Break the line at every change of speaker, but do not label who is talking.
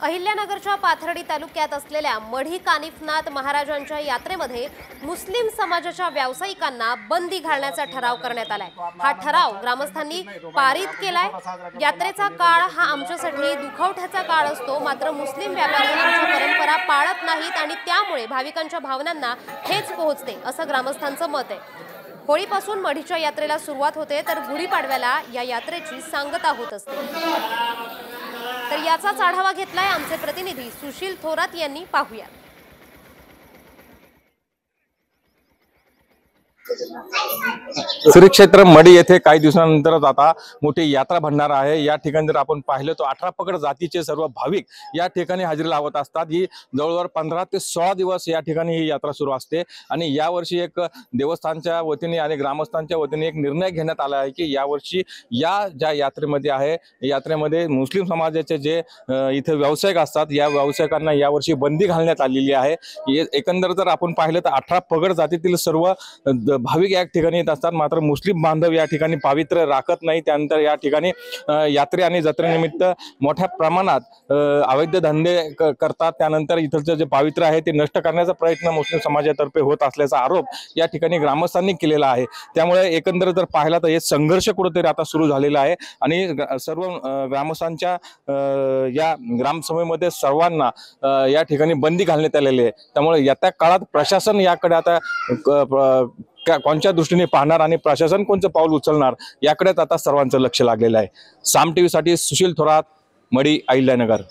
अहिल्यानगरच्या पाथर्डी तालुक्यात असलेल्या मढी कानिफनाथ महाराजांच्या यात्रेमध्ये मुस्लिम समाजाच्या व्यावसायिकांना बंदी घालण्याचा ठराव करण्यात आलाय। हा ठराव ग्रामस्थांनी पारित केलाय। यात्रेचा काळ हा आमच्यासाठी दुखवट्याचा काळ असतो, मात्र मुस्लिम व्यापारी आमच्या परंपरा पाळत नाहीत आणि त्यामुळे भाविकांच्या भावनांना ठेच पोहोचते, असं ग्रामस्थांचं मत आहे। होळीपासून मढीच्या यात्रेला सुरुवात होते तर गुढीपाडव्याला या यात्रेची सांगता होत असते। तर याचाच आढावा घेतलाय आमचे प्रतिनिधी सुशील थोरात यांनी। पाहूया।
श्री क्षेत्र मढी येथे काही दिवसानंतरच आता मोठी यात्रा भरणार आहे। या ठिकाणी जर आपण पाहिलं तर 18 पगड जातीचे सर्व भाविक या ठिकाणी हजेरी लावत असतात। ही जवळजवळ 15 ते 16 दिवस या ठिकाणी ही यात्रा सुरू असते आणि यावर्षी एक देवस्थानच्या वतीने आणि ग्रामस्थांच्या वतीने एक निर्णय घेण्यात आला आहे की यावर्षी या ज्या यात्रेमध्ये आहे, यात्रेमध्ये मुस्लिम समाजाचे जे इथे व्यावसायिक असतात, या व्यावसायिकांना यावर्षी बंदी घालण्यात आलेली आहे। एकंदर जर आपण पाहिलं तर 18 पगड जातीतील सर्व भाविक या ठिकाणी येत असतात, मात्र मुस्लिम बांधव या ठिकाणी पावित्र्य राखत नाही। त्यानंतर या ठिकाणी यात्रे आणि जत्रेनिमित्त मोठ्या प्रमाणात अवैध धंदे करतात। त्यानंतर इथलचं जे पावित्र्य आहे ते नष्ट करण्याचा प्रयत्न मुस्लिम समाजातर्फे होत असल्याचा आरोप या ठिकाणी ग्रामस्थांनी केलेला आहे। त्यामुळे एकंदर जर पाहिला तर हे संघर्ष कुठेतरी आता सुरू झालेला आहे आणि सर्व ग्रामस्थांच्या या ग्रामसभेमध्ये सर्वांना या ठिकाणी बंदी घालण्यात आलेली आहे। त्यामुळे येत्या काळात प्रशासन याकडे आता कोणत्या दृष्टीने पाहणार आणि प्रशासन कोणतं पाऊल उचलणार याकडेच आता सर्वांचं लक्ष लागलेलं आहे। साम टीव्ही साठी सुशील थोरात, मढी, अहिल्यानगर।